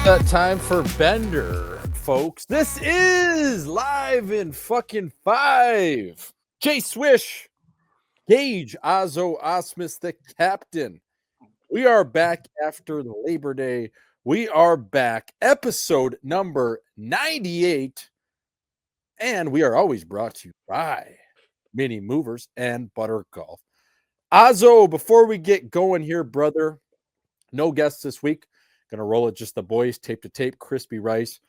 that time for Bender, folks. This is live in fucking 5. Swish, Gage Auzzo Ausmus, the captain. We are back after the Labor Day. We are back, episode number 98. And we are always brought to you by Mini Movers and Butter Golf. Auzzo, before we get going here, brother, no guests this week. Gonna roll it just the boys, tape to tape, crispy rice.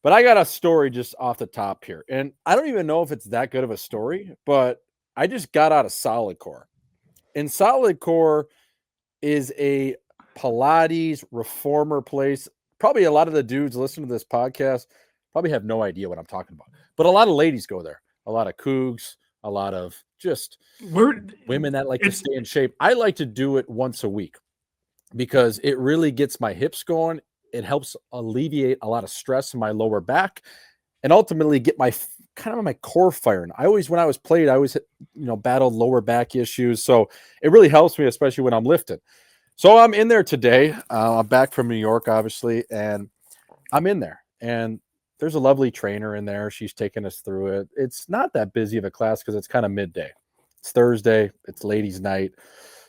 But I got a story just off the top here. And I don't even know if it's that good of a story, but I just got out of Solid Core. And Solid Core is a Pilates reformer place. Probably a lot of the dudes listening to this podcast probably have no idea what I'm talking about. But a lot of ladies go there. A lot of cougs, a lot of just women that like to stay in shape. I like to do it once a week because it really gets my hips going. It helps alleviate a lot of stress in my lower back and ultimately get my kind of my core firing. When I was played, I always, battled lower back issues. So it really helps me, especially when I'm lifting. So I'm in there today. I'm back from New York, obviously, and I'm in there. And there's a lovely trainer in there. She's taking us through it. It's not that busy of a class because it's kind of midday. It's Thursday. It's ladies' night.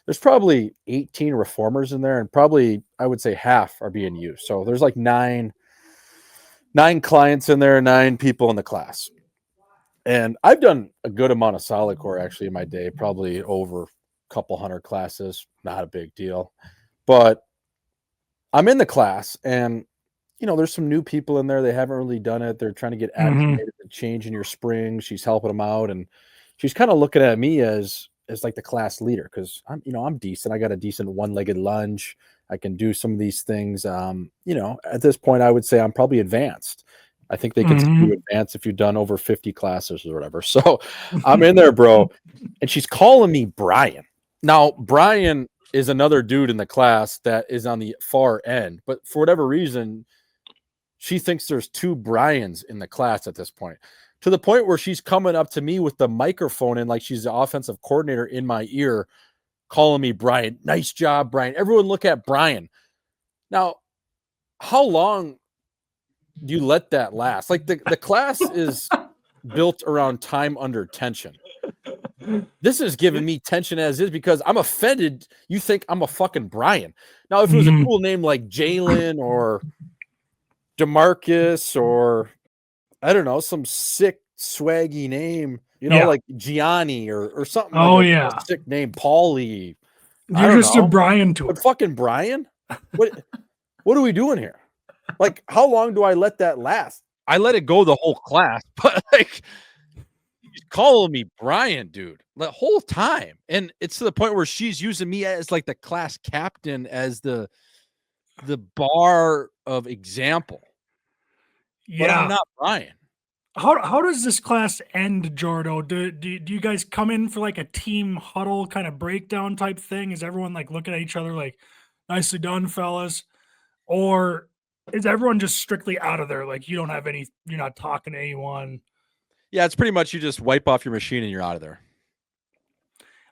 There's probably 18 reformers in there, and probably I would say half are being used. So there's like nine clients in there, 9 people in the class. And I've done a good amount of Solid Core actually in my day, probably over a couple hundred classes. Not a big deal. But I'm in the class, and there's some new people in there. They haven't really done it. They're trying to get acclimated to changing your springs. She's helping them out, and she's kind of looking at me as like the class leader because I'm decent. I got a decent one-legged lunge. I can do some of these things. At this point, I would say I'm probably advanced. I think they consider you advanced if you've done over 50 classes or whatever. So I'm in there, bro, and she's calling me Brian. Now, Brian is another dude in the class that is on the far end, but for whatever reason, she thinks there's 2 Brians in the class at this point. To the point where she's coming up to me with the microphone and like she's the offensive coordinator in my ear, calling me Brian. Nice job, Brian. Everyone look at Brian. Now, how long do you let that last? Like the class is built around time under tension. This is giving me tension as is because I'm offended. You think I'm a fucking Brian. Now, if it was a cool name like Jalen or DeMarcus or I don't know, some sick swaggy name, like Gianni or something. A sick name, Paulie. You're just a Brian to it. But fucking Brian? What are we doing here? Like, how long do I let that last? I let it go the whole class, but like she's calling me Brian, dude, the whole time. And it's to the point where she's using me as like the class captain as the bar of example. Yeah, but I'm not Brian. How does this class end, Jordo? Do you guys come in for like a team huddle kind of breakdown type thing? Is everyone like looking at each other like, nicely done, fellas? Or is everyone just strictly out of there? Like you're not talking to anyone? Yeah, it's pretty much you just wipe off your machine and you're out of there.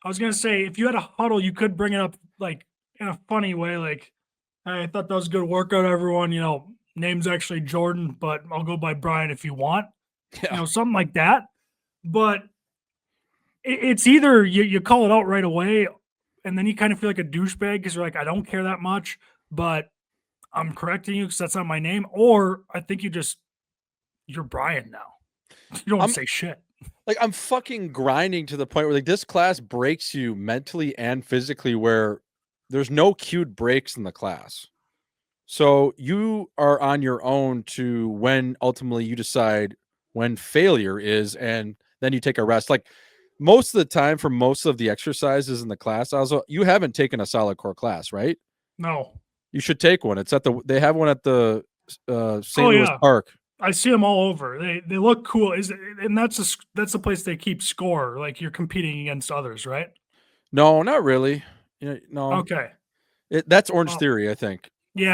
I was going to say, if you had a huddle, you could bring it up like in a funny way. Like, hey, I thought that was a good workout, everyone. Name's actually Jordan, but I'll go by Brian if you want. Yeah. Something like that. But it's either you call it out right away, and then you kind of feel like a douchebag because you're like, I don't care that much, but I'm correcting you because that's not my name. Or I think you're Brian now. You don't want to say shit. Like I'm fucking grinding to the point where like this class breaks you mentally and physically where there's no cued breaks in the class. So you are on your own to when ultimately you decide when failure is, and then you take a rest. Like most of the time for most of the exercises in the class, also you haven't taken a Solid Core class, right? No. You should take one. They have one at the St. Louis Park. I see them all over. They look cool. And that's the place they keep score. Like you're competing against others, right? No, not really. No. Okay. That's Orange Theory, I think. Yeah.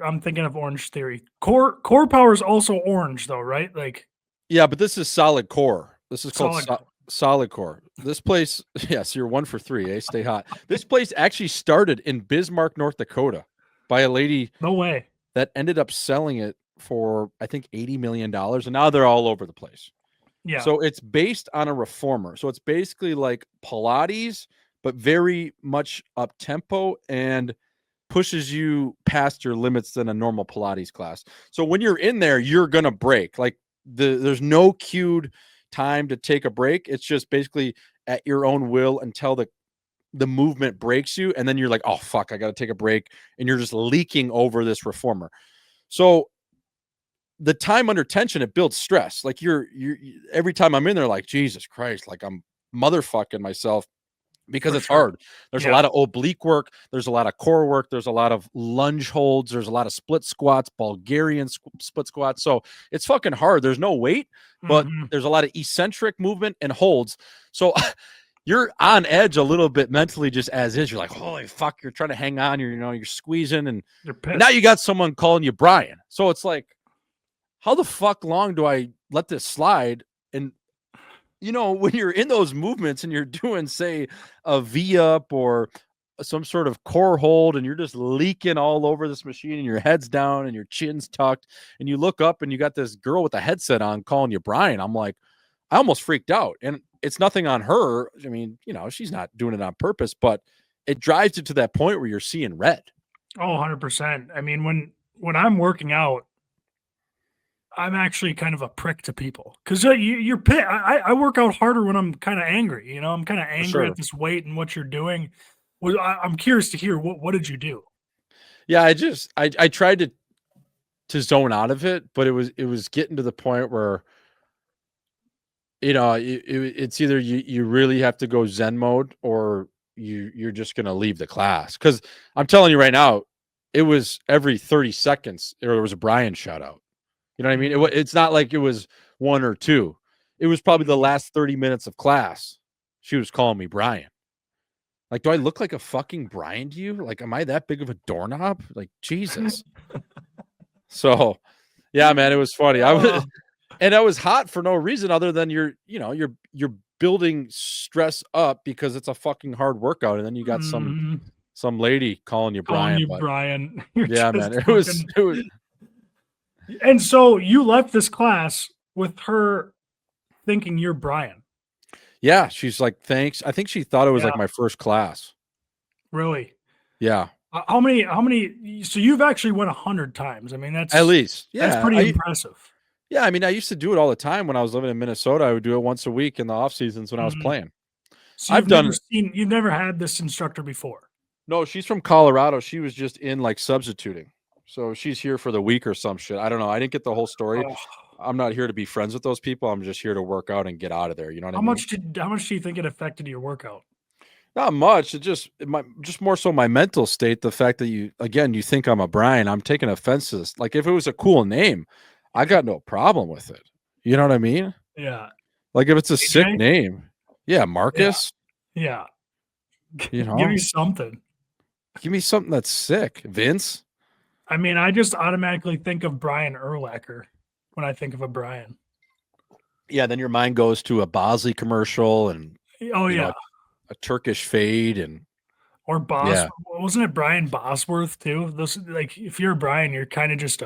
I'm thinking of Orange Theory. Core Power is also orange, though, right? Like, yeah, but this is Solid Core. This is called Solid Core. This place, yes, you're 1 for 3. Eh? Stay hot. This place actually started in Bismarck, North Dakota, by a lady. No way. that ended up selling it for, I think, $80 million. And now they're all over the place. Yeah. So it's based on a reformer. So it's basically like Pilates, but very much up tempo and pushes you past your limits than a normal Pilates class. So when you're in there, you're going to break. Like there's no cued time to take a break. It's just basically at your own will until the movement breaks you. And then you're like, oh, fuck, I got to take a break. And you're just leaking over this reformer. So the time under tension, it builds stress. Like you're every time I'm in there, like, Jesus Christ, like I'm motherfucking myself because For it's sure. hard. There's a Yeah. lot of oblique work. There's a lot of core work. There's a lot of lunge holds. There's a lot of split squats, Bulgarian split squats. So it's fucking hard. There's no weight, but Mhm. there's a lot of eccentric movement and holds. So you're on edge a little bit mentally just as is. You're like, holy fuck, you're trying to hang on. You're squeezing and You're pissed. now you got someone calling you Brian. So it's like, how the fuck long do I let this slide? And when you're in those movements and you're doing, say, a V-up or some sort of core hold and you're just leaking all over this machine and your head's down and your chin's tucked and you look up and you got this girl with a headset on calling you Brian. I'm like, I almost freaked out. And it's nothing on her. I mean, she's not doing it on purpose, but it drives it to that point where you're seeing red. Oh, 100%. I mean, when I'm working out, I'm actually kind of a prick to people because you're pit. I work out harder when I'm kind of angry. I'm kind of angry sure. at this weight and what you're doing. Well, I'm curious to hear what did you do? Yeah, I tried to zone out of it, but it was getting to the point where it's either you really have to go Zen mode or you're just gonna leave the class. Because I'm telling you right now, it was every 30 seconds there was a Brian shout out. You know what I mean? It's not like it was one or two. It was probably the last 30 minutes of class. She was calling me Brian. Like, do I look like a fucking Brian to you? Like, am I that big of a doorknob? Like, Jesus. So, yeah, man, it was funny. I was hot for no reason other than you're building stress up because it's a fucking hard workout, and then you got some lady calling you Brian. Brian. Yeah, man, it was. And so you left this class with her thinking you're Brian. Yeah, she's like, thanks. I think she thought it was like my first class. Really? Yeah. How many? So you've actually went 100 times. I mean, that's at least. Yeah, that's pretty impressive. Yeah, I mean, I used to do it all the time when I was living in Minnesota. I would do it once a week in the off seasons when I was playing. So you've never had this instructor before? No, she's from Colorado. She was just in like substituting. So she's here for the week or some shit. I don't know. I didn't get the whole story. Oh. I'm not here to be friends with those people. I'm just here to work out and get out of there. You know what I mean? How much do you think it affected your workout? Not much. It just more so my mental state. The fact that you think I'm a Brian. I'm taking offense to this. Like if it was a cool name, I got no problem with it. You know what I mean? Yeah. Like if it's a sick name. Yeah, Marcus. Yeah. You know, give me something. Give me something that's sick. Vince. I mean, I just automatically think of Brian Urlacher when I think of a Brian. Yeah, then your mind goes to a Bosley commercial and a Turkish fade or wasn't it Brian Bosworth too? Those like if you're a Brian, you're kind of just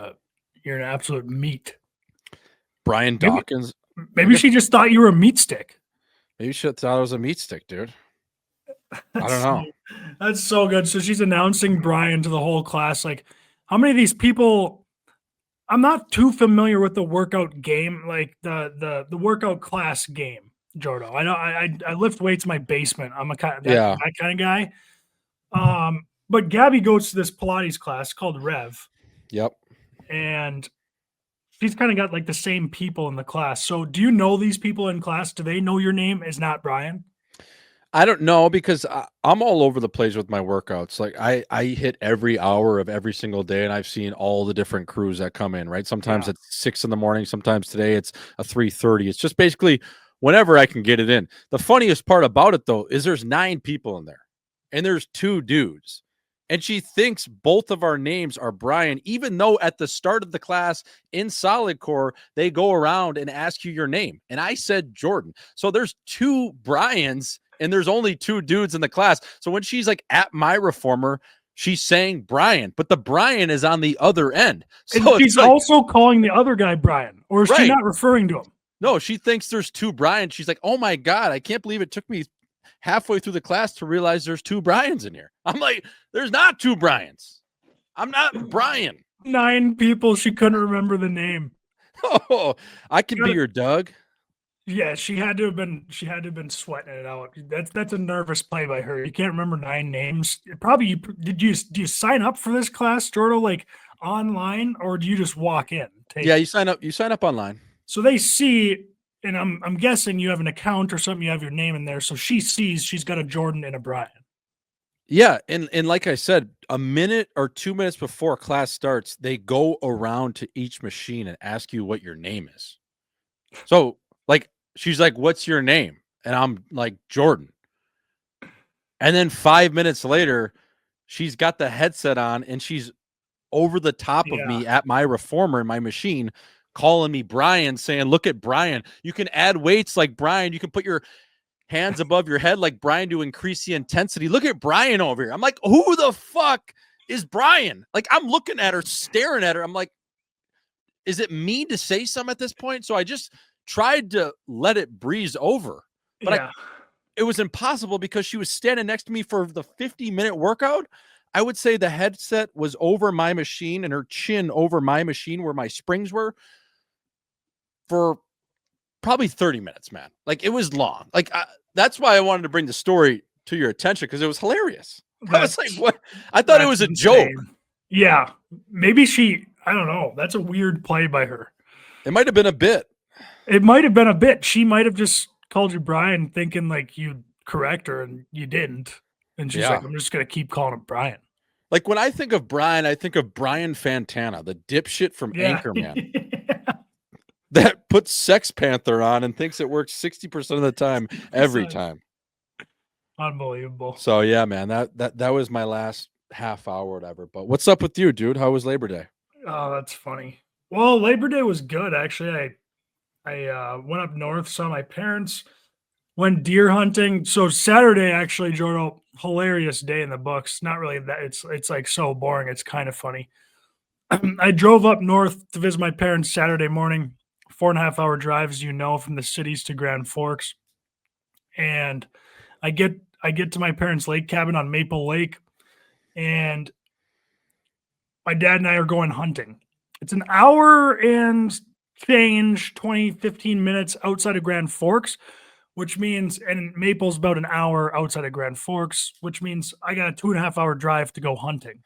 you're an absolute meat. Brian Dawkins. Maybe she just thought you were a meat stick. Maybe she thought I was a meat stick, dude. I don't know. That's so good. So she's announcing Brian to the whole class. Like, how many of these people? I'm not too familiar with the workout game, like the workout class game, Jordo. I know I lift weights in my basement. I'm that kind of guy. But Gabby goes to this Pilates class called Rev. Yep. And she's kind of got like the same people in the class. So do you know these people in class? Do they know your name is not Brian? I don't know because I'm all over the place with my workouts. Like I hit every hour of every single day and I've seen all the different crews that come in, right? Sometimes it's 6 a.m. Sometimes today it's a 3:30. It's just basically whenever I can get it in. The funniest part about it though, is there's 9 people in there and there's 2 dudes. And she thinks both of our names are Brian, even though at the start of the class in Solid Core, they go around and ask you your name. And I said Jordan. So there's 2 Brians and there's only 2 dudes in the class. So when she's like at my reformer, she's saying Brian, but the Brian is on the other end. And So she's also calling the other guy Brian, or is she not referring to him? No, she thinks there's two Brians. She's like, oh my God, I can't believe it took me halfway through the class to realize there's two Brians in here. I'm like, there's not two Brians. I'm not Brian. 9 people. She couldn't remember the name. Oh, I could be your Doug. Yeah, she had to have been sweating it out. That's a nervous play by her. You can't remember 9 names. Probably do you sign up for this class, Jordan, like online, or do you just walk in? You sign up. You sign up online. So they see, and I'm guessing you have an account or something. You have your name in there, so she sees she's got a Jordan and a Brian. Yeah, and like I said, a minute or 2 minutes before class starts, they go around to each machine and ask you what your name is. So, like, she's like, "What's your name?" And I'm like, "Jordan." And then 5 minutes later, she's got the headset on and she's over the top of me at my reformer in my machine, calling me Brian, saying, "Look at Brian. You can add weights like Brian. You can put your hands above your head like Brian to increase the intensity. Look at Brian over here." I'm like, who the fuck is Brian? Like, I'm looking at her, staring at her. I'm like, is it me to say something at this point? So I just tried to let it breeze over. But it was impossible because she was standing next to me for the 50-minute workout. I would say the headset was over my machine and her chin over my machine where my springs were for probably 30 minutes, man. Like, it was long. Like, that's why I wanted to bring the story to your attention, because it was hilarious. I was like, what? I thought it was a joke. Yeah. Maybe I don't know. That's a weird play by her. It might have been a bit. It might have been a bit. She might have just called you Brian thinking like you'd correct her and you didn't. And she's like, I'm just going to keep calling him Brian. Like, when I think of Brian, I think of Brian Fantana, the dipshit from Anchorman. That puts Sex Panther on and thinks it works 60% of the time, every time. Unbelievable. So yeah, man, that was my last half hour or whatever. But what's up with you, dude? How was Labor Day? Oh, that's funny. Well, Labor Day was good, actually. I went up north, saw my parents, went deer hunting. So Saturday, actually, Jordan, hilarious day in the books. Not really that. It's like so boring. It's kind of funny. I drove up north to visit my parents Saturday morning. 4.5-hour drive, as you know, from the cities to Grand Forks. And I get to my parents' lake cabin on Maple Lake, and my dad and I are going hunting. It's an hour and change, 15 minutes outside of Grand Forks, which means, and Maple's about an hour outside of Grand Forks, which means I got a 2.5-hour drive to go hunting.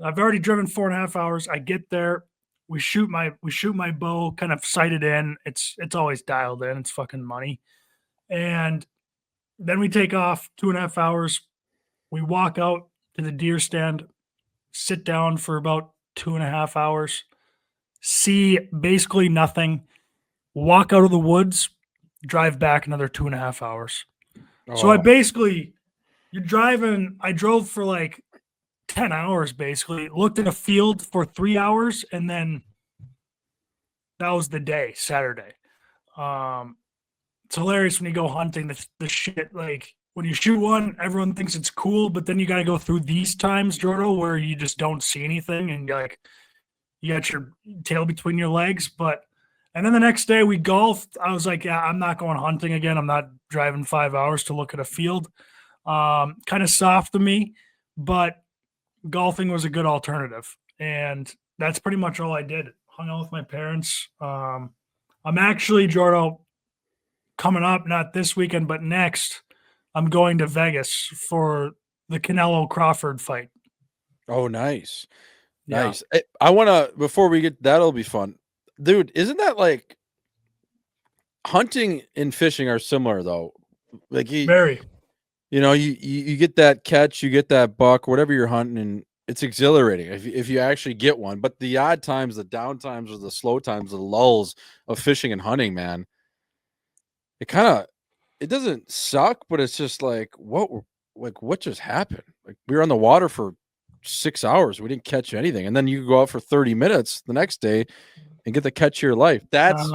I've already driven 4.5 hours. I get there. We shoot my bow, kind of sighted in. It's always dialed in. It's fucking money. And then we take off 2.5 hours. We walk out to the deer stand, sit down for about 2.5 hours, see basically nothing, walk out of the woods, drive back another 2.5 hours. Oh. So I drove for like 10 hours, basically. Looked at a field for 3 hours, and then that was the day, Saturday. It's hilarious when you go hunting, the shit, like when you shoot one, everyone thinks it's cool, but then you got to go through these times, Jordan, where you just don't see anything, and you got your tail between your legs. And then the next day we golfed. I was like, yeah, I'm not going hunting again. I'm not driving 5 hours to look at a field. Kind of soft of me, but golfing was a good alternative, and that's pretty much all I did. Hung out with my parents. I'm actually, Jordan, coming up, not this weekend, but next, I'm going to Vegas for the Canelo Crawford fight. Oh, nice. Yeah. Nice. I want to, before we get, that'll be fun. Dude, isn't that like hunting and fishing are similar though? Like very. You know, you get that catch, you get that buck, whatever you're hunting, and it's exhilarating if you actually get one. But the odd times, the down times, or the slow times, the lulls of fishing and hunting, man, it doesn't suck, but it's just like, what just happened? Like, we were on the water for 6 hours, we didn't catch anything, and then you go out for 30 minutes the next day and get the catch of your life. That's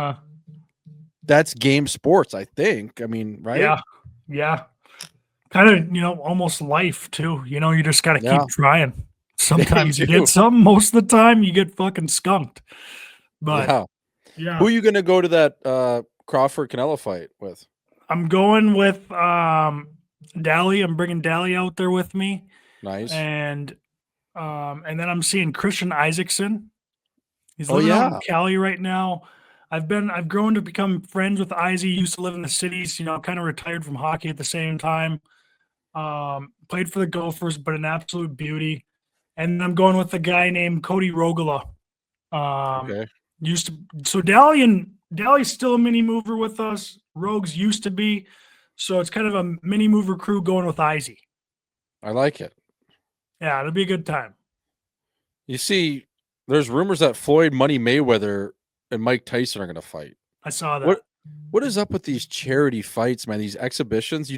game sports, I think. I mean, right? Yeah. Kind of, almost life too. You just got to Yeah. keep trying. Yeah, you Sometimes you do. get something. Most of the time, you get fucking skunked. But Yeah. yeah, Who are you gonna go to that Crawford Canelo fight with? I'm going with Dally. I'm bringing Dally out there with me, Nice. and then I'm seeing Christian Isaacson. He's Oh living out in yeah. Cali right now. I've grown to become friends with Izzy. He used to live in the cities. Kind of retired from hockey at the same time. Played for the Gophers, but an absolute beauty. And I'm going with a guy named Cody Rogala. Um, Okay. used to so Dally's still a mini mover with us. Rogues used to be, so it's kind of a mini mover crew going with Izzy. I like it. Yeah, it'll be a good time. You see, there's rumors that Floyd Money Mayweather and Mike Tyson are gonna fight. I saw that. What is up with these charity fights, man? These exhibitions,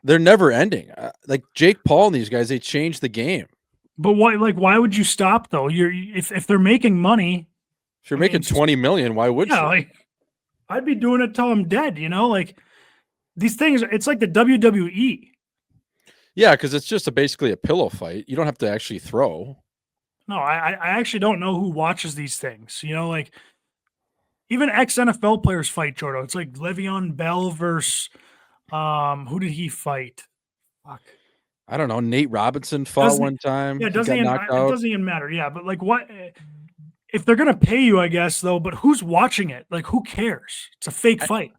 they're never ending. Like Jake Paul and these guys, they changed the game. But why would you stop though? If they're making money, If you're I mean, making 20 million, why would yeah, you? like I'd be doing it till I'm dead. Like these things, it's like the WWE. Yeah, because it's just basically a pillow fight. You don't have to actually throw. No, I actually don't know who watches these things. Like even ex NFL players fight Jordo. It's like Le'Veon Bell versus who did he fight? Fuck. I don't know. Nate Robinson fought Doesn't one time. Yeah, it He doesn't got even knocked it out. doesn't even matter. Yeah, but like what if they're gonna pay you, I guess though, but who's watching it? Like who cares? It's a fake fight.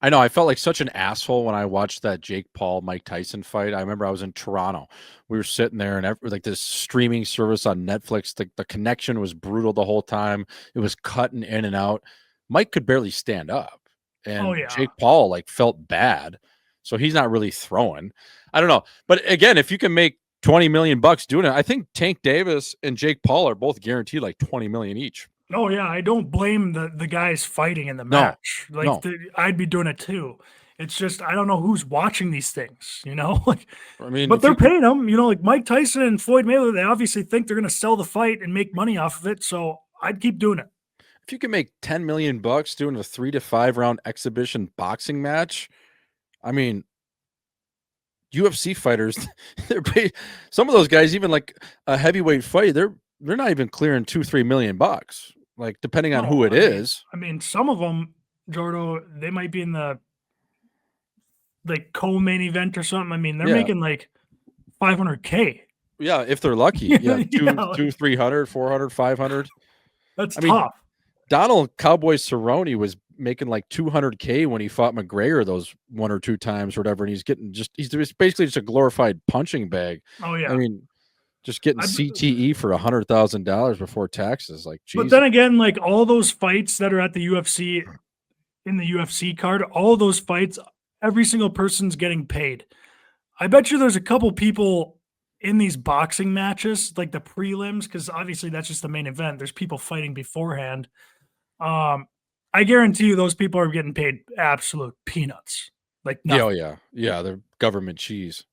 I know. I felt like such an asshole when I watched that Jake Paul Mike Tyson fight. I remember I was in Toronto. We were sitting there and like this streaming service on Netflix. The connection was brutal the whole time. It was cutting in and out. Mike could barely stand up, Oh and yeah. Jake Paul like felt bad, so he's not really throwing. I don't know, but again, if you can make 20 million bucks doing it, I think Tank Davis and Jake Paul are both guaranteed like 20 million each. Oh yeah, I don't blame the guys fighting in the No, match. Like no. I'd be doing it too. It's just I don't know who's watching these things, like I mean, but if they're you can, paying them, like Mike Tyson and Floyd Mayweather, they obviously think they're going to sell the fight and make money off of it, so I'd keep doing it. if you can make 10 million bucks doing a 3 to 5 round exhibition boxing match, I mean, UFC fighters, they're paid. Some of those guys, even like a heavyweight fight, they're not even clearing 2-3 million bucks. Like depending on No, who it is. I mean, some of them, Jordo, they might be in the like co-main event or something. I mean, they're Yeah, making like 500K. yeah, if they're lucky. Yeah, Yeah, two, 300, 400, 500. that's I mean, tough. Donald Cowboy Cerrone was making like 200K when he fought McGregor those one or two times or whatever, and he's basically just a glorified punching bag. Oh yeah. I mean, just getting CTE for $100,000 before taxes, like But Jesus. then again, like all those fights that are at the UFC in the UFC card, all those fights, every single person's getting paid. I bet you there's a couple people in these boxing matches, like the prelims, because obviously that's just the main event. There's people fighting beforehand. I guarantee you those people are getting paid absolute peanuts. Like Yeah, nothing. oh yeah, yeah. They're government cheese.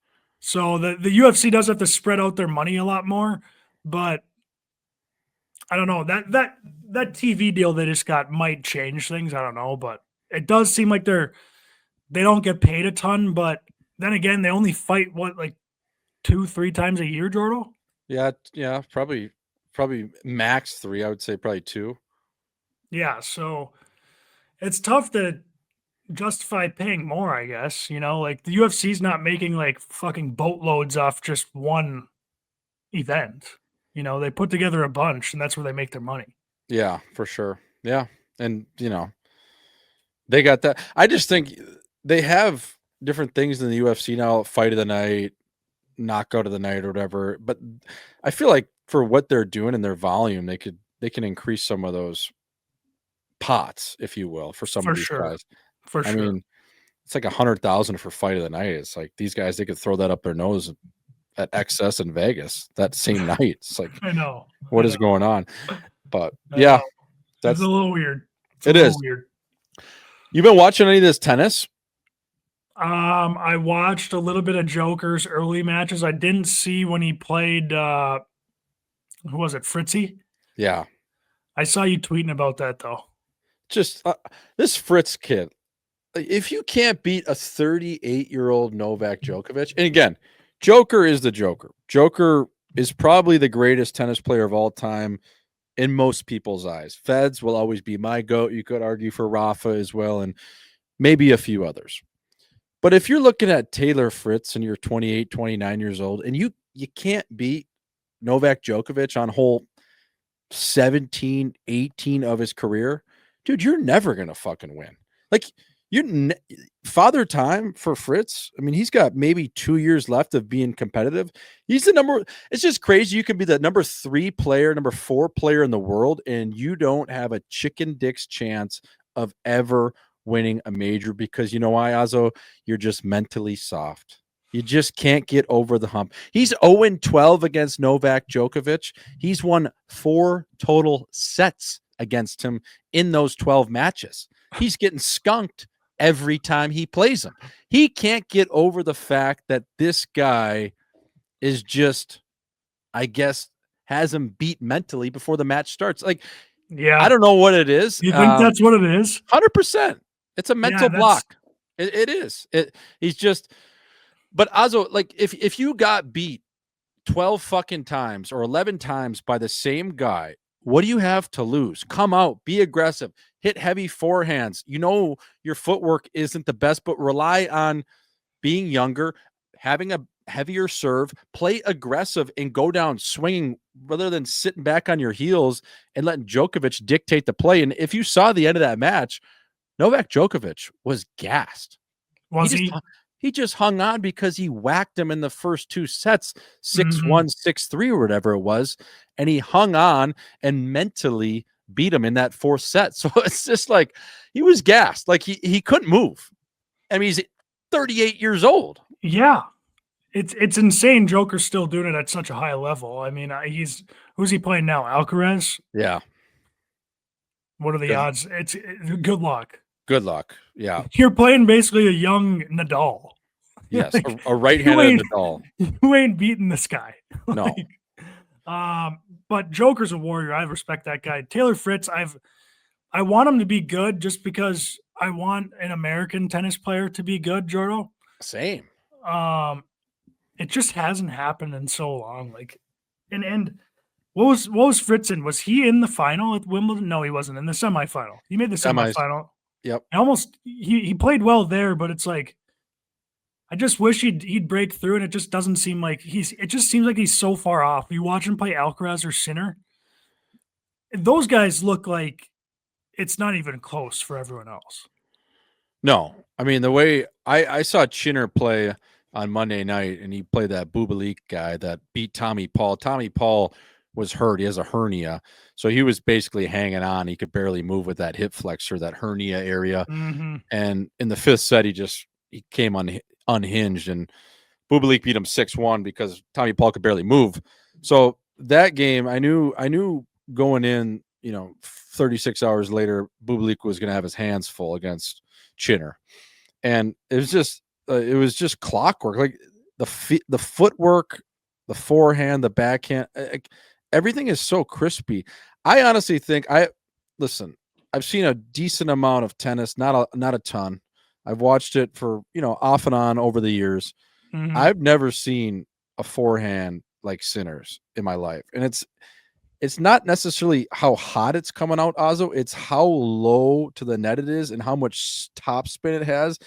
So the UFC does have to spread out their money a lot more, but I don't know that TV deal they just got might change things. I don't know, but it does seem like they don't get paid a ton. But then again, they only fight like 2-3 times a year, Jordo. Yeah, yeah. Probably max 3. I would say probably 2. Yeah, so it's tough to justify paying more. I guess like the UFC's not making like fucking boatloads off just one event. They put together a bunch, and that's where they make their money. Yeah, for sure. Yeah, and they got that. I just think they have different things in the UFC now. Fight of the night, knockout of the night, or whatever. But I feel like for what they're doing and their volume, they can increase some of those pots, if you will, for some of For these sure. guys. For I sure. mean, it's like 100,000 for fight of the night. It's like these guys, they could throw that up their nose at XS in Vegas that same night. It's like, I know. what is going on? But I yeah, know. It's that's a little weird. it is. Weird. You been watching any of this tennis? I watched a little bit of Joker's early matches. I didn't see when he played who was it, Fritzy? Yeah. I saw you tweeting about that though. Just this Fritz kid, if you can't beat a 38-year-old Novak Djokovic, and again, Joker is the Joker. Joker is probably the greatest tennis player of all time in most people's eyes. Feds will always be my GOAT. You could argue for Rafa as well, and maybe a few others. But if you're looking at Taylor Fritz and you're 28, 29 years old, and you can't beat Novak Djokovic on hole 17, 18 of his career, dude, you're never going to fucking win. Like, Father Time for Fritz. I mean, he's got maybe 2 years left of being competitive. He's the number. It's just crazy. You can be the number 3 player, number 4 player in the world, and you don't have a chicken dick's chance of ever winning a major because you know why, Auzzo? You're just mentally soft. You just can't get over the hump. He's 0-12 against Novak Djokovic. He's won 4 total sets against him in those 12 matches. He's getting skunked every time he plays him. He can't get over the fact that this guy is just, I guess, has him beat mentally before the match starts. Like, yeah, I don't know what it is. You think that's what it is? 100%. It's a mental block. It is. He's just, but Auzzo, like if you got beat 12 fucking times or 11 times by the same guy, what do you have to lose? Come out, be aggressive, hit heavy forehands. You know your footwork isn't the best, but rely on being younger, having a heavier serve, play aggressive, and go down swinging rather than sitting back on your heels and letting Djokovic dictate the play. And if you saw the end of that match, Novak Djokovic was gassed. He just hung on because he whacked him in the first 2 sets, 6-1, 6-3, or whatever it was. And he hung on and mentally beat him in that 4th set. So it's just like he was gassed. Like he couldn't move. I mean, he's 38 years old. Yeah. It's insane. Joker's still doing it at such a high level. I mean, who's he playing now? Alcaraz? Yeah. What are the odds? It's good luck. Good luck. Yeah. You're playing basically a young Nadal. Yes, a right-handed Nadal. You ain't beating this guy. No. But Joker's a warrior. I respect that guy. Taylor Fritz, I want him to be good just because I want an American tennis player to be good, Jordo. Same. It just hasn't happened in so long. Like, and what was Fritz in? Was he in the final at Wimbledon? No, he wasn't in the semifinal. He made the semifinal. Yep. He played well there, but it's like I just wish he'd break through, and it just doesn't seem like it just seems like he's so far off. You watch him play Alcaraz or Sinner, those guys look like it's not even close for everyone else. No. I mean, the way I saw Chinner play on Monday night, and he played that Bubalik guy that beat Tommy Paul. Tommy Paul was hurt. He has a hernia. So he was basically hanging on. He could barely move with that hip flexor, that hernia area. And in the 5th set, he came unhinged, and Bubalik beat him 6-1 because Tommy Paul could barely move. So that game, I knew going in, 36 hours later, Bubalik was going to have his hands full against Chinner. And it was just clockwork. Like the footwork, the forehand, the backhand, everything is so crispy. I honestly think I've seen a decent amount of tennis, not a ton. I've watched it for, off and on over the years. I've never seen a forehand like Sinner's in my life. And it's not necessarily how hot it's coming out, Auzzo. It's how low to the net it is and how much top spin it has.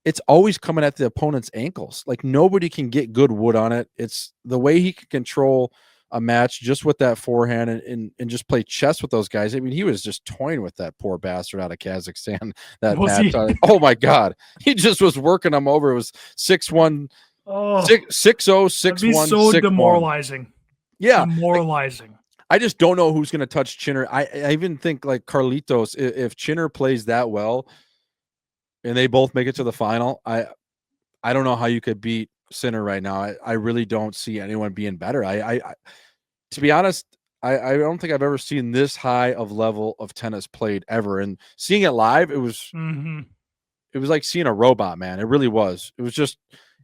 It's always coming at the opponent's ankles. Like nobody can get good wood on it. It's the way he can control a match just with that forehand and just play chess with those guys. I mean, he was just toying with that poor bastard out of Kazakhstan. That match. Oh my God. He just was working him over. It was 6-1, 6-0, 6-1. So 6-1. Demoralizing. Yeah. Demoralizing. I just don't know who's going to touch Chinner. I even think like Carlitos, if Chinner plays that well and they both make it to the final, I don't know how you could beat Sinner right now. I really don't see anyone being better. I to be honest, I don't think I've ever seen this high of level of tennis played ever. And seeing it live, it was like seeing a robot, man. It really was. It was just,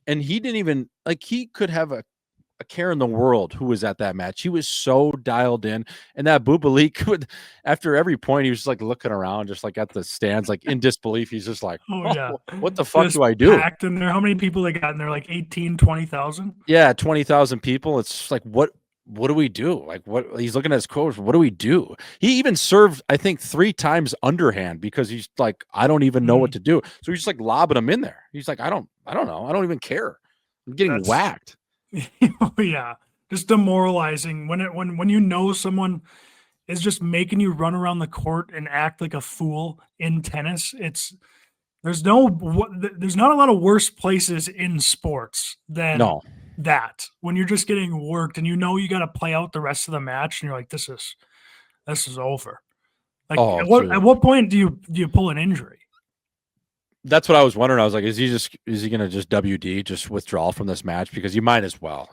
and he didn't even he could have a a care in the world who was at that match. He was so dialed in, and that Bubalik would, after every point, he was just like looking around, just like at the stands, like in disbelief. He's just like, Oh, oh, yeah. what the fuck Just do I do? packed in there. How many people they got in there? Like 18, 20,000? Yeah, 20,000 people. It's just like, what do we do? Like, what? He's looking at his coach. What do we do? He even served, I think, 3 times underhand because he's like, I don't even know what to do. So he's just like lobbing him in there. He's like, I don't know. I don't even care. I'm getting whacked. Oh, yeah. Just demoralizing when you know someone is just making you run around the court and act like a fool in tennis. There's not a lot of worse places in sports than that, when you're just getting worked and you know you got to play out the rest of the match and you're like, this is over. Like, at what point do you pull an injury? That's what I was wondering. I was like, is he gonna just WD, just withdraw from this match? Because you might as well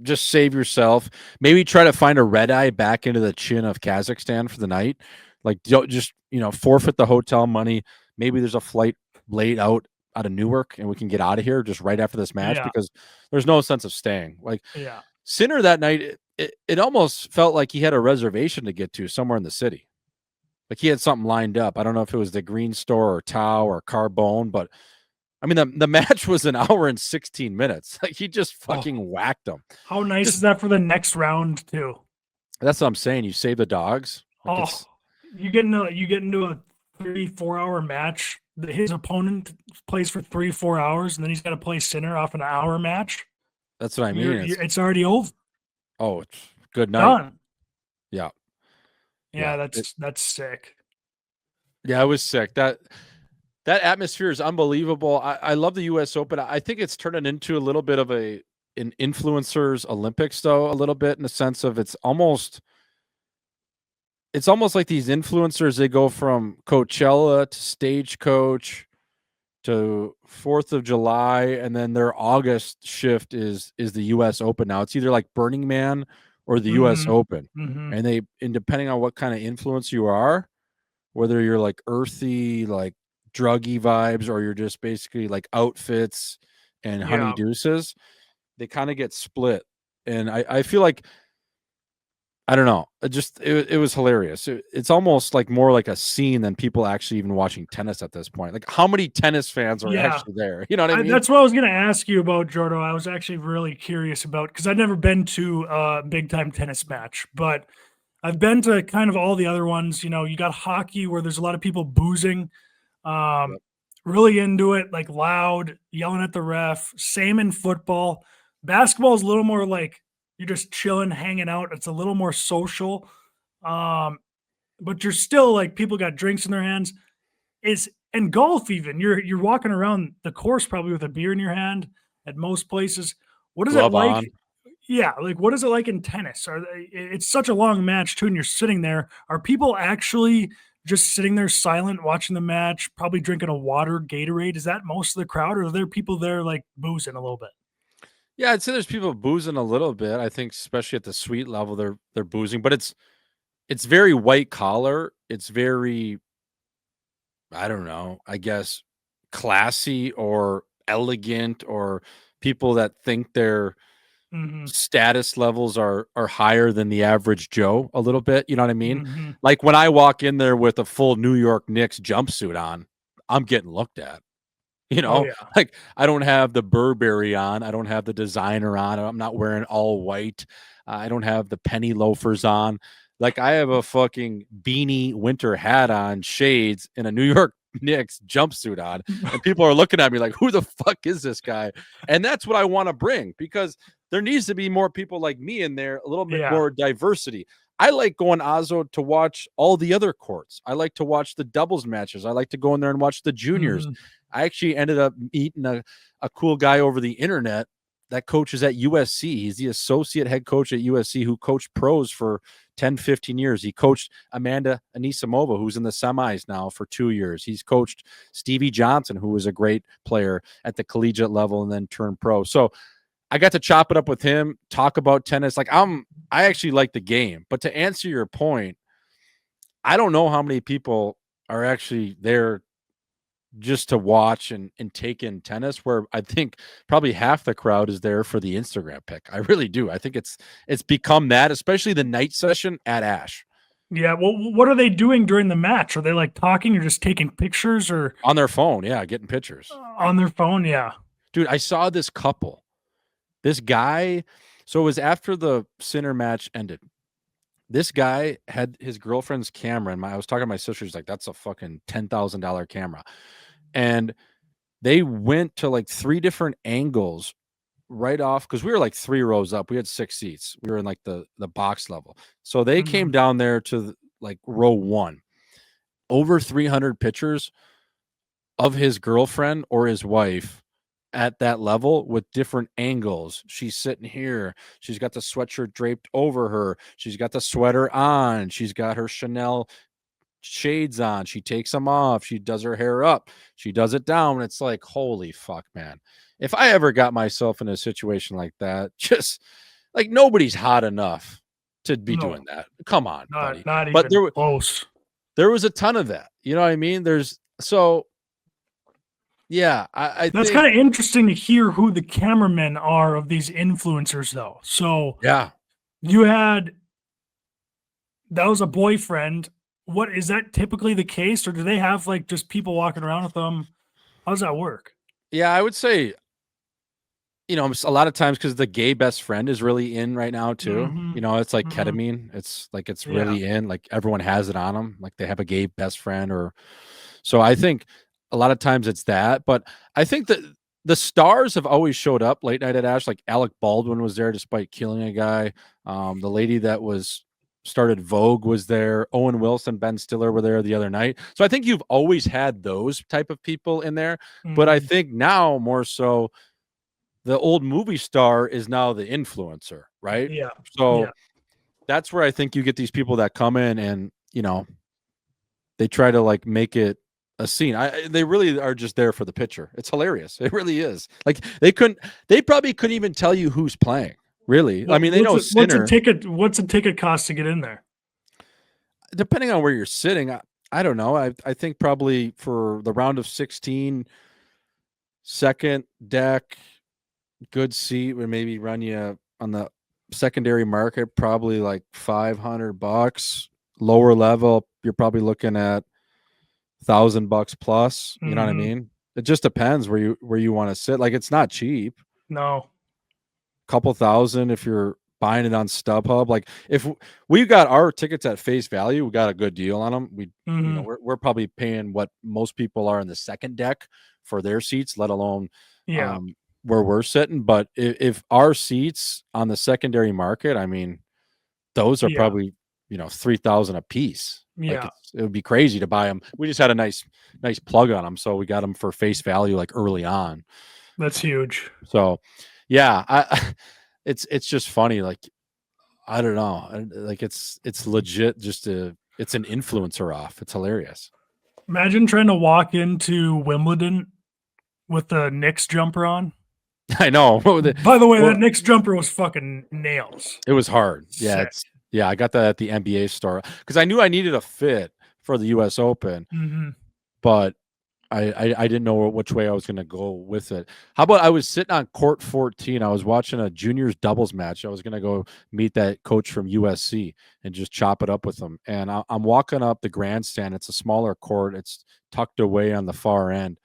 just save yourself. Maybe try to find a red eye back into the chin of Kazakhstan for the night. Like, don't just forfeit the hotel money. Maybe there's a flight late out of Newark and we can get out of here just right after this match, because there's no sense of staying. Like, Sinner that night, it almost felt like he had a reservation to get to somewhere in the city. Like, he had something lined up. I don't know if it was the Green Store or Tao or Carbone, but I mean, the match was an hour and 16 minutes. Like, he just fucking whacked them. How nice is that for the next round too? That's what I'm saying. You save the dogs. Like, you get into a 3-4 hour match. His opponent plays for 3-4 hours, and then he's got to play Sinner off an hour match. That's what I mean. It's already over. Oh, it's good night. Done. Yeah. Yeah, that's sick. Yeah, it was sick. That atmosphere is unbelievable. I love the U.S. Open. I think it's turning into a little bit of an influencers Olympics, though, a little bit, in the sense of it's almost like these influencers, they go from Coachella to Stagecoach to 4th of July, and then their August shift is the U.S. Open now. It's either like Burning Man or the U.S. Open. And depending on what kind of influence you are, whether you're like earthy, like druggy vibes, or you're just basically like outfits and honey deuces, they kind of get split. And I feel like, I don't know, it was hilarious. It's almost like more like a scene than people actually even watching tennis at this point. Like, how many tennis fans are actually there? You know what I mean? That's what I was going to ask you about, Jordo. I was actually really curious about, because I've never been to a big time tennis match, but I've been to kind of all the other ones. You got hockey where there's a lot of people boozing, really into it, like loud, yelling at the ref. Same in football. Basketball is a little more like you're just chilling, hanging out. It's a little more social. But you're still like, people got drinks in their hands. And golf, even you're walking around the course probably with a beer in your hand at most places. What is it like? Yeah, like, what is it like in tennis? It's such a long match too, and you're sitting there. Are people actually just sitting there silent, watching the match, probably drinking a water, Gatorade? Is that most of the crowd, or are there people there like boozing a little bit? Yeah, I'd say there's people boozing a little bit. I think especially at the suite level, they're boozing, but it's very white collar. It's very, I don't know, I guess, classy or elegant, or people that think their status levels are higher than the average Joe a little bit. You know what I mean? Like, when I walk in there with a full New York Knicks jumpsuit on, I'm getting looked at. Like, I don't have the Burberry on. I don't have the designer on. I'm not wearing all white. I don't have the penny loafers on. Like, I have a fucking beanie winter hat on, shades, and a New York Knicks jumpsuit on. And people are looking at me like, who the fuck is this guy? And that's what I want to bring, because there needs to be more people like me in there, a little bit more diversity. I like going Auzzo to watch all the other courts. I like to watch the doubles matches. I like to go in there and watch the juniors. I actually ended up meeting a cool guy over the internet that coaches at USC. He's the associate head coach at USC who coached pros for 10, 15 years. He coached Amanda Anisimova, who's in the semis now, for 2 years. He's coached Stevie Johnson, who was a great player at the collegiate level and then turned pro. So I got to chop it up with him, talk about tennis. Like, I actually like the game. But to answer your point, I don't know how many people are actually there just to watch and take in tennis, where I think probably half the crowd is there for the Instagram pic. I really do. I think it's become that, especially the night session at Ash. Yeah. Well, what are they doing during the match? Are they like talking or just taking pictures or On their phone? Yeah, getting pictures. on their phone? Yeah. Dude, I saw this couple. This guy, so it was after the Sinner match ended. This guy had his girlfriend's camera, and I was talking to my sister. She's like, "That's a fucking $10,000 camera," and they went to like 3 different angles right off, because we were like 3 rows up. We had 6 seats. We were in like the box level. So they came down there to like row 1. Over 300 pictures of his girlfriend or his wife at that level with different angles. She's sitting here. She's got the sweatshirt draped over her. She's got the sweater on. She's got her Chanel shades on. She takes them off. She does her hair up. She does it down. It's like, holy fuck, man. If I ever got myself in a situation like that, just like nobody's hot enough to be doing that. Come on, buddy. Not But even close. there was a ton of that. You know what I mean? Yeah, I That's think, kind of interesting to hear who the cameramen are of these influencers, though. So yeah. that was a boyfriend. What is that typically the case, or do they have like just people walking around with them? How does that work? Yeah, I would say, a lot of times, because the gay best friend is really in right now too. It's like ketamine. It's like it's really in. Like everyone has it on them. Like they have a gay best friend, or so I think a lot of times it's that. But I think that the stars have always showed up late night at Ash. Like Alec Baldwin was there despite killing a guy. The lady that started Vogue was there. Owen Wilson, Ben Stiller were there the other night. So I think you've always had those type of people in there. But I think now more so, the old movie star is now the influencer, right? Yeah. So that's where I think you get these people that come in and, they try to like make it a scene. They really are just there for the picture. It's hilarious. It really is. Like they probably couldn't even tell you who's playing. Really. I mean, they know Sinner. What's a ticket cost to get in there? Depending on where you're sitting, I don't know. I think probably for the round of 16, second deck, good seat would maybe run you on the secondary market probably like $500. Lower level, you're probably looking at $1,000 plus. You know what I mean? It just depends where you want to sit. Like it's not cheap. No. Couple thousand if you're buying it on StubHub. Like if we got our tickets at face value, we got a good deal on them. We're probably paying what most people are in the second deck for their seats, let alone where we're sitting. But if our seats on the secondary market, I mean, those are probably, 3,000 a piece. Yeah. Like it would be crazy to buy them. We just had a nice plug on them. So we got them for face value, like early on. That's huge. So yeah, it's just funny. Like, I don't know. Like it's legit. It's an influencer off. It's hilarious. Imagine trying to walk into Wimbledon with the Knicks jumper on. I know. By the way, that Knicks jumper was fucking nails. It was hard. Yeah. Sick. I got that at the NBA store because I knew I needed a fit for the US Open, but I didn't know which way I was going to go with it. How about I was sitting on court 14. I was watching a juniors doubles match. I was going to go meet that coach from USC and just chop it up with him. And I'm walking up the grandstand. It's a smaller court. It's tucked away on the far end.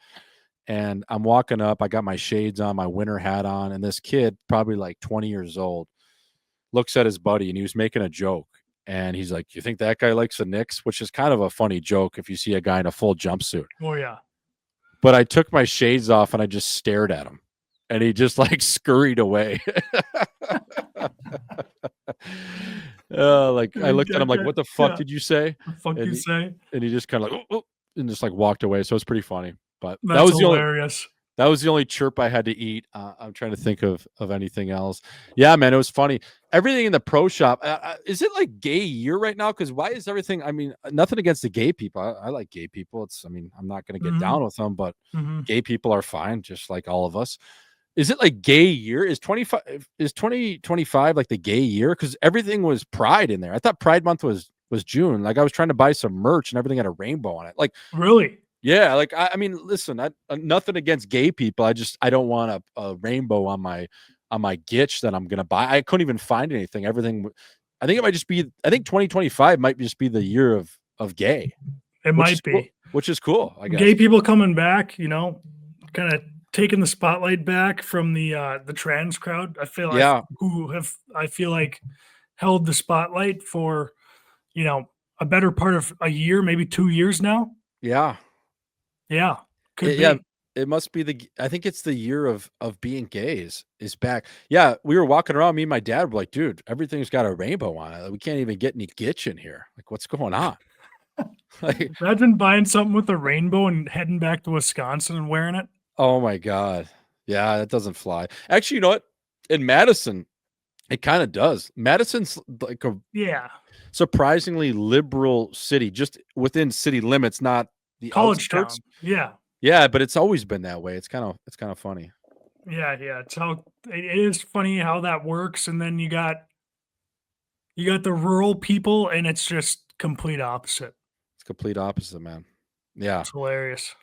And I'm walking up. I got my shades on, my winter hat on. And this kid, probably like 20 years old, looks at his buddy and he was making a joke. And he's like, "You think that guy likes the Knicks?" Which is kind of a funny joke if you see a guy in a full jumpsuit. Oh, yeah. But I took my shades off and I just stared at him. And he just like scurried away. I looked at him like, "What the fuck did you say?" And he just kind of like, "Oh," and just like walked away. So it's pretty funny. But that was hilarious. That was the only chirp I had to eat. I'm trying to think of anything else. Yeah, man, it was funny. Everything in the pro shop. Is it like gay year right now? Because why is everything? I mean, nothing against the gay people. I like gay people. I'm not going to get down with them, but gay people are fine, just like all of us. Is it like gay year? Is 2025 like the gay year? Because everything was Pride in there. I thought Pride Month was June. Like I was trying to buy some merch and everything had a rainbow on it. Like really? Yeah, like I mean, listen, nothing against gay people. I don't want a rainbow on my gitch that I'm gonna buy. I couldn't even find anything. Everything. I think it might just be. I think 2025 might just be the year of gay, It which is might cool. be. Which is cool, I guess. Gay people coming back, kind of taking the spotlight back from the trans crowd. Yeah, I feel like held the spotlight for, a better part of a year, maybe 2 years now. yeah. Yeah, could Yeah, be. it must be I think it's the year of being gay is back. Yeah, we were walking around, me and my dad were like, dude, everything's got a rainbow on it. We can't even get any gitch in here. Like, what's going on? Like, Imagine buying something with a rainbow and heading back to Wisconsin and wearing it. oh my God. Yeah, that doesn't fly. Actually, you know what? In Madison, it kind of does. Madison's like a Yeah, surprisingly liberal city, just within city limits, not the college outskirts. town. Yeah, Yeah, but it's always been that way. It's kind of funny. yeah. It is funny how that works, and then you got the rural people, and it's just complete opposite. It's complete opposite, man. Yeah. It's hilarious.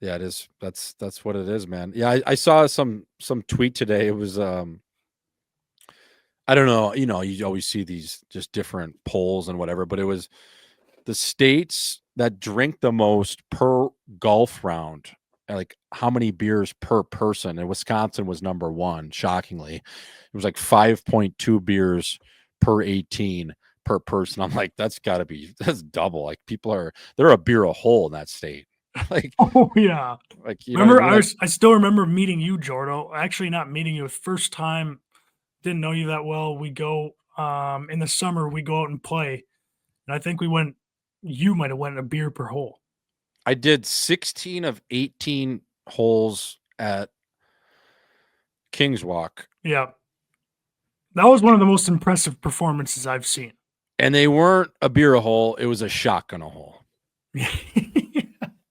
Yeah, it is. That's what it is, man. Yeah, I saw some tweet today. It was I don't know, you always see these just different polls and whatever, but it was the states that drink the most per golf round, and like how many beers per person, and Wisconsin was number 1, shockingly. It was like 5.2 beers per 18 per person. I'm like, that's double. Like they're a beer a hole in that state. Like Oh yeah. like you know what I Remember, mean? Like, I still remember meeting you, Jordo. Actually, not meeting you. First time, didn't know you that well. We go in the summer. We go out and play, and I think we went. You might have went a beer per hole. I did 16 of 18 holes at Kings Walk, Yeah, that was one of the most impressive performances I've seen. and they weren't a beer a hole, it was a shotgun a hole.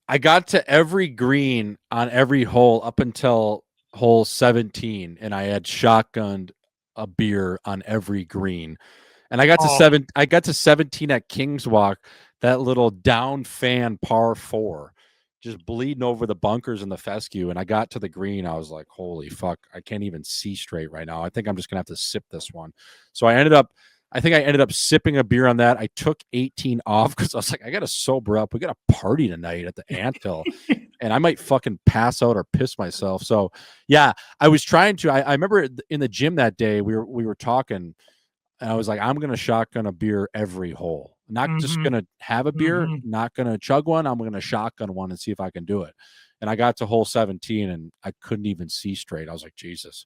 I got to every green on every hole up until hole 17, and I had shotgunned a beer on every green. And I got to 17 at Kings Walk, that little down fan par 4, just bleeding over the bunkers and the fescue. And I got to the green. I was like, holy fuck, I can't even see straight right now. I think I'm just gonna have to sip this one. So I think I ended up sipping a beer on that. I took 18 off because I was like, I gotta sober up. We got a party tonight at the Anthill. And I might fucking pass out or piss myself. So yeah, I was trying to. I remember in the gym that day we were talking, and I was like, I'm gonna shotgun a beer every hole. Not just gonna have a beer, not gonna chug one. I'm gonna shotgun one and see if I can do it. And I got to hole 17 and I couldn't even see straight. I was like, Jesus,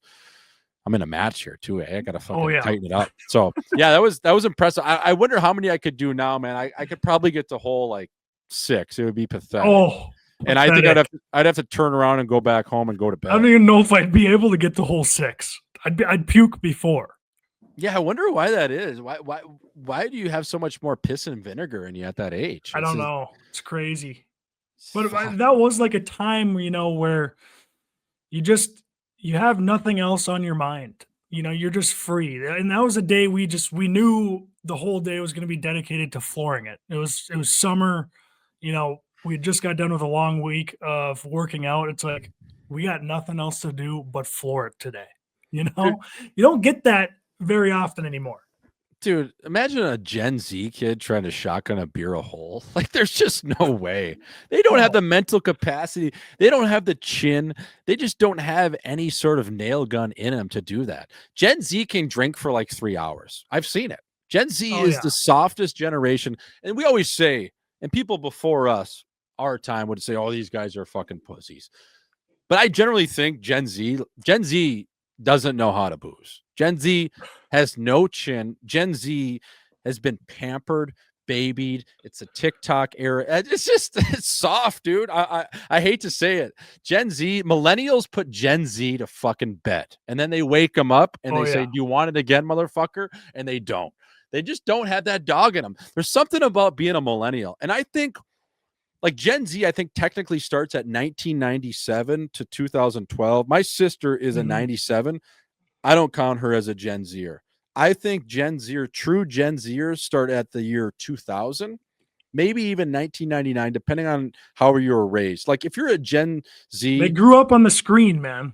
I'm in a match here too. I gotta fucking tighten it up. So yeah, that was impressive. I wonder how many I could do now, man. I could probably get to hole like 6. It would be pathetic. Oh, and I think I'd have to turn around and go back home and go to bed. I don't even know if I'd be able to get to hole 6. I'd puke before. Yeah, I wonder why that is. Why do you have so much more piss and vinegar in you at that age? I don't know. It's crazy. But that was like a time, where you have nothing else on your mind. You're just free. And that was a day we knew the whole day was going to be dedicated to flooring it. It was summer, we had just got done with a long week of working out. It's like we got nothing else to do but floor it today. You don't get that very often anymore. Dude, imagine a Gen Z kid trying to shotgun a beer a hole. Like, there's just no way. They don't have the mental capacity. They don't have the chin. They just don't have any sort of nail gun in them to do that. Gen Z can drink for like 3 hours. I've seen it. Gen Z is the softest generation. And we always say, and people before us, our time would say, oh, these guys are fucking pussies. But I generally think Gen Z doesn't know how to booze. Gen Z has no chin. Gen Z has been pampered, babied. It's a TikTok era. It's soft, dude. I hate to say it. Gen Z, millennials put Gen Z to fucking bed. And then they wake them up and they say, do you want it again, motherfucker? And they don't. They just don't have that dog in them. There's something about being a millennial. And I think like Gen Z, I think technically starts at 1997 to 2012. My sister is a 97. I don't count her as a Gen Zer. I think true Gen Zers start at the year 2000 maybe even 1999, depending on how you were raised. Like if you're a Gen Z, They grew up on the screen, man.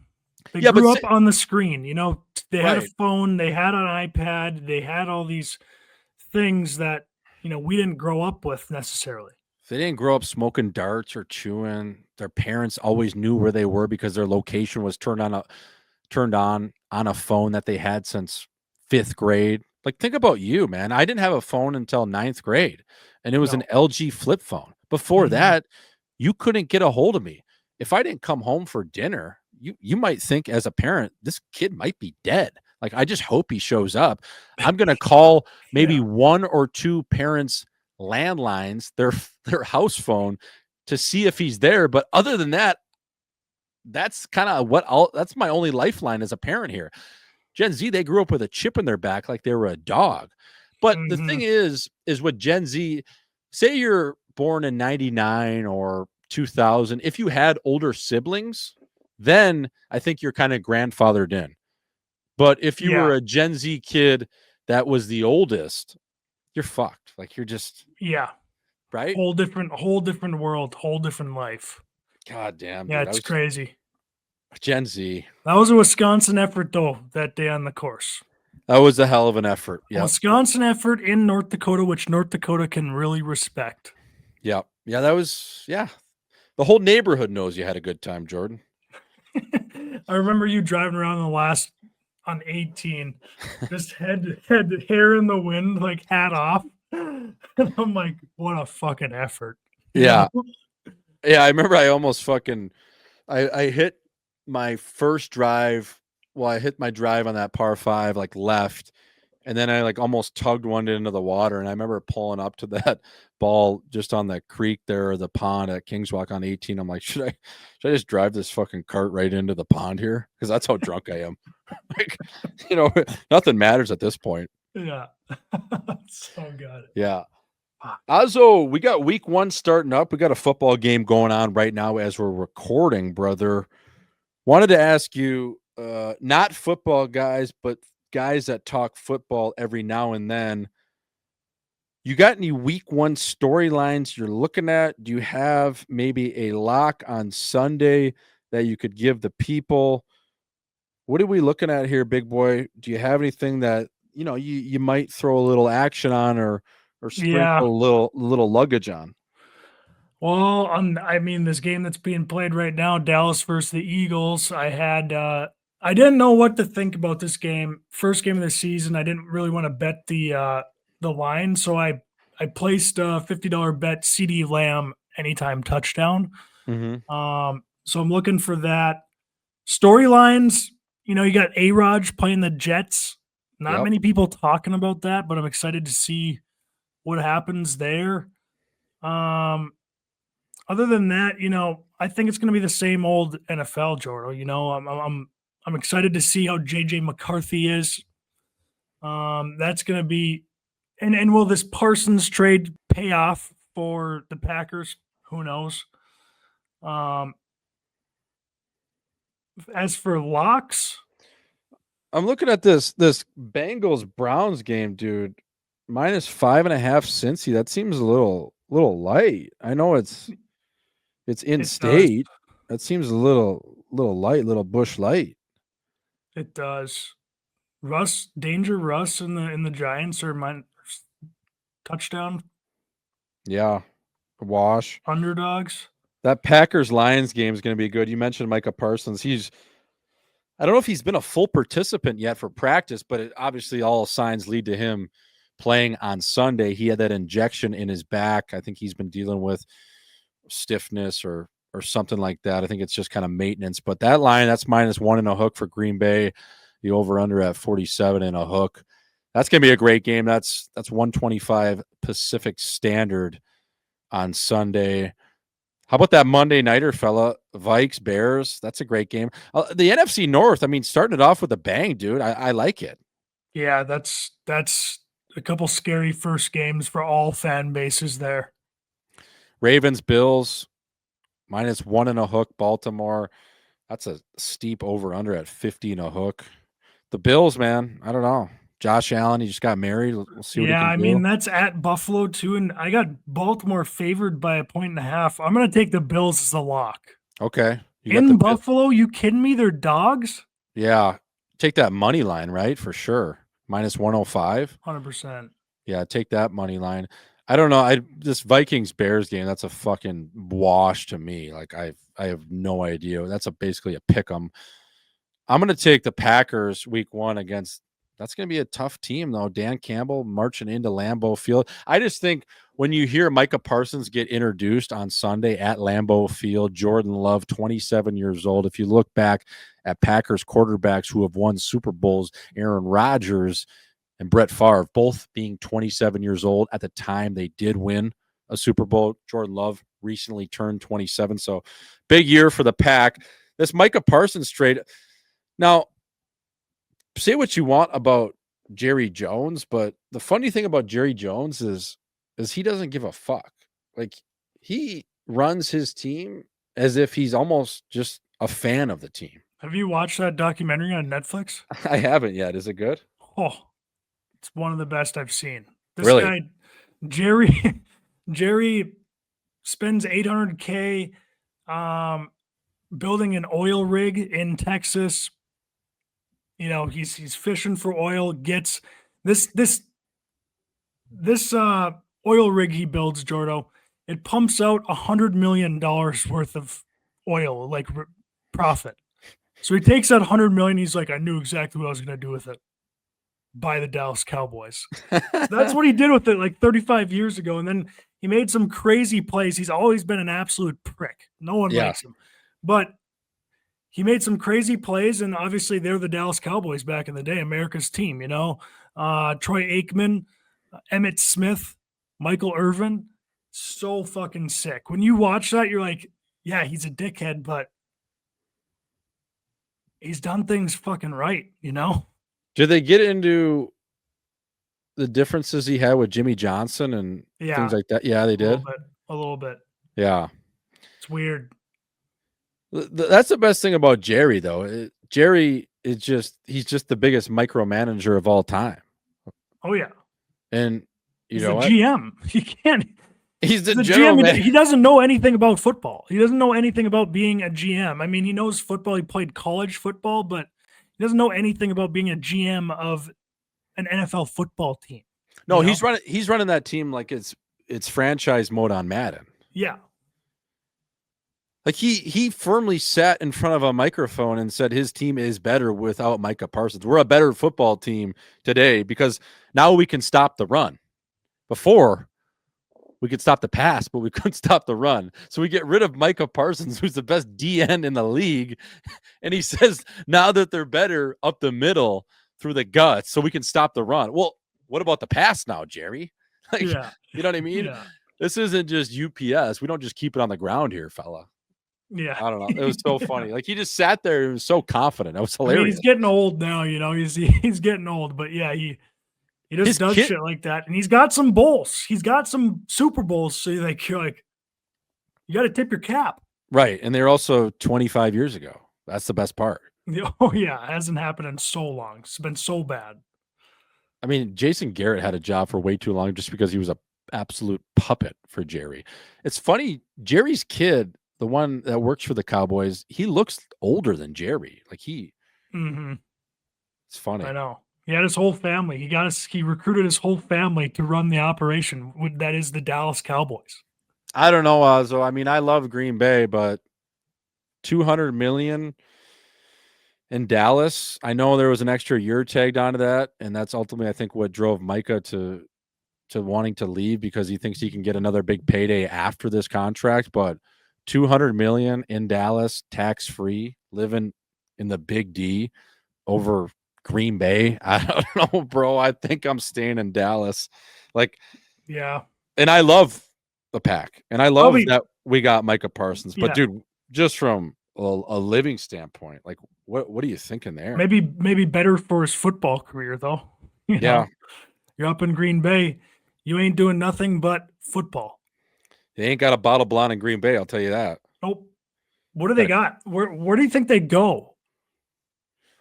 They yeah, but grew up on the screen. They had a right. phone, they had an iPad, they had all these things that, we didn't grow up with necessarily. They didn't grow up smoking darts or chewing. Their parents always knew where they were because their location was turned on a phone that they had since 5th grade. Like think about you, man. I didn't have a phone until 9th grade, and it was an No. LG flip phone. Before that, you couldn't get a hold of me. If I didn't come home for dinner, you might think as a parent, this kid might be dead. Like I just hope he shows up. I'm going to call maybe one or two parents landlines, their house phone to see if he's there, but other than that, that's kind of that's my only lifeline as a parent here. Gen Z, they grew up with a chip in their back like they were a dog. But the thing is with Gen Z, say you're born in 99 or 2000, if you had older siblings, then I think you're kind of grandfathered in. But if you were a Gen Z kid that was the oldest, you're fucked. Like you're just right? Whole different world, whole different life. God damn, Yeah, dude. it's crazy. Gen Z. That was a Wisconsin effort, though, that day on the course. That was a hell of an effort. Yeah, Wisconsin effort in North Dakota, which North Dakota can really respect. Yeah. Yeah, that was the whole neighborhood knows you had a good time, Jordan. I remember you driving around on 18, just head hair in the wind, like hat off. And I'm like, what a fucking effort. Yeah. Yeah, I remember I almost I hit my first drive. Well, I hit my drive on that par 5, like left, and then I like almost tugged one into the water. And I remember pulling up to that ball just on the creek there, or the pond at Kingswalk on 18. I'm like, should I just drive this fucking cart right into the pond here? Because that's how drunk I am. Like, nothing matters at this point. Yeah. So good. Yeah. Auzzo, we got week 1 starting up. We got a football game going on right now as we're recording, brother. Wanted to ask you, not football guys, but guys that talk football every now and then. You got any week 1 storylines you're looking at? Do you have maybe a lock on Sunday that you could give the people? What are we looking at here, big boy? Do you have anything that you might throw a little action on or sprinkle a little luggage on? Well, this game that's being played right now, Dallas versus the Eagles. I didn't know what to think about this game. First game of the season, I didn't really want to bet the line, so I placed a $50 bet CeeDee Lamb anytime touchdown. So I'm looking for that. Storylines, you got A-Raj playing the Jets. Not many people talking about that, but I'm excited to see what happens there. Other than that, I think it's going to be the same old NFL, Jordan. I'm excited to see how JJ McCarthy is. That's going to be, and will this Parsons trade pay off for the Packers? Who knows? As for locks, I'm looking at this Bengals Browns game, dude. -5.5 Cincy. That seems a little light. I know it's in state. That seems a little light, little bush light. It does. Russ in the Giants or mine touchdown. Yeah, wash Underdogs. That Packers Lions game is going to be good. You mentioned Micah Parsons. I don't know if he's been a full participant yet for practice, but obviously all signs lead to him playing on Sunday. He had that injection in his back. I think he's been dealing with stiffness or something like that. I think it's just kind of maintenance. But that line, that's -1 and a hook for Green Bay. The over-under at 47 and a hook. That's going to be a great game. That's 125 Pacific Standard on Sunday. How about that Monday nighter, fella? Vikes, Bears. That's a great game. The NFC North, starting it off with a bang, dude. I like it. Yeah, that's a couple scary first games for all fan bases there. Ravens, Bills, -1 and a hook. Baltimore. That's a steep over-under at 50 and a hook. The Bills, man, I don't know. Josh Allen, he just got married. We'll see what he Yeah, can I do. mean, that's at Buffalo too, and I got Baltimore favored by 1.5 points. I'm gonna take the Bills as the lock. Okay. You got In the Buffalo, you kidding me? They're dogs? Yeah. Take that money line, right? For sure. Minus 105. 100%. Yeah, take that money line. I don't know. This Vikings Bears game, that's a fucking wash to me. Like I have no idea. That's basically a pick 'em. I'm gonna take the Packers week 1 against that's gonna be a tough team though. Dan Campbell marching into Lambeau Field. I just think when you hear Micah Parsons get introduced on Sunday at Lambeau Field, Jordan Love, 27 years old. If you look back at Packers quarterbacks who have won Super Bowls, Aaron Rodgers and Brett Favre, both being 27 years old at the time they did win a Super Bowl. Jordan Love recently turned 27. So big year for the Pack. This Micah Parsons trade. Now, say what you want about Jerry Jones, but the funny thing about Jerry Jones is he doesn't give a fuck. Like he runs his team as if he's almost just a fan of the team. Have you watched that documentary on Netflix? I haven't yet. Is it good? Oh, it's one of the best I've seen. This Really? guy, Jerry spends $800K building an oil rig in Texas. You know, he's fishing for oil, gets this oil rig he builds, Jordo. It pumps out $100 million worth of oil, like profit. So he takes that 100 million. He's like, I knew exactly what I was going to do with it. Buy the Dallas Cowboys. That's what he did with it like 35 years ago. And then he made some crazy plays. He's always been an absolute prick. No one likes him. But he made some crazy plays, and obviously they're the Dallas Cowboys back in the day, America's team, you know. Troy Aikman, Emmitt Smith, Michael Irvin. So fucking sick. When you watch that, you're like, yeah, he's a dickhead, but he's done things fucking right, you know? Did they get into the differences he had with Jimmy Johnson and things like that? Yeah, they did. A little bit. Yeah. It's weird. That's the best thing about Jerry, though. Jerry is he's just the biggest micromanager of all time. Oh, yeah. And he's the GM. He can't. He's the GM. He doesn't know anything about football. He doesn't know anything about being a GM. I mean, he knows football. He played college football, but he doesn't know anything about being a GM of an NFL football team. No, he's running that team like it's franchise mode on Madden. Yeah. Like he firmly sat in front of a microphone and said his team is better without Micah Parsons. We're a better football team today because now we can stop the run. Before, we could stop the pass, but we couldn't stop the run. So we get rid of Micah Parsons, who's the best DN in the league. And he says now that they're better up the middle through the guts, so we can stop the run. Well, what about the pass now, Jerry? Like, you know what I mean? Yeah. This isn't just UPS. We don't just keep it on the ground here, fella. Yeah. I don't know. It was so funny. Like he just sat there and was so confident. That was hilarious. I mean, he's getting old now, you know. He's getting old, but yeah, he just does shit like that. And he's got some bowls. He's got some Super Bowls. So you're like, you got to tip your cap. Right. And they're also 25 years ago. That's the best part. Oh, yeah. It hasn't happened in so long. It's been so bad. I mean, Jason Garrett had a job for way too long just because he was an absolute puppet for Jerry. It's funny. Jerry's kid, the one that works for the Cowboys, he looks older than Jerry. Like it's funny. I know. He had his whole family. He recruited his whole family to run the operation. That is the Dallas Cowboys. I don't know, Auzzo. I mean, I love Green Bay, but $200 million in Dallas. I know there was an extra year tagged onto that, and that's ultimately, I think, what drove Micah to wanting to leave because he thinks he can get another big payday after this contract. But $200 million in Dallas, tax free, living in the Big D over Green Bay. I don't know, bro. I think I'm staying in Dallas. Like, yeah. And I love the Pack, and I love that we got Micah Parsons. But dude, just from a living standpoint, like, what are you thinking there? Maybe better for his football career, though. You know, you're up in Green Bay. You ain't doing nothing but football. They ain't got a bottle blonde in Green Bay, I'll tell you that. Nope. What do they got? Where do you think they go?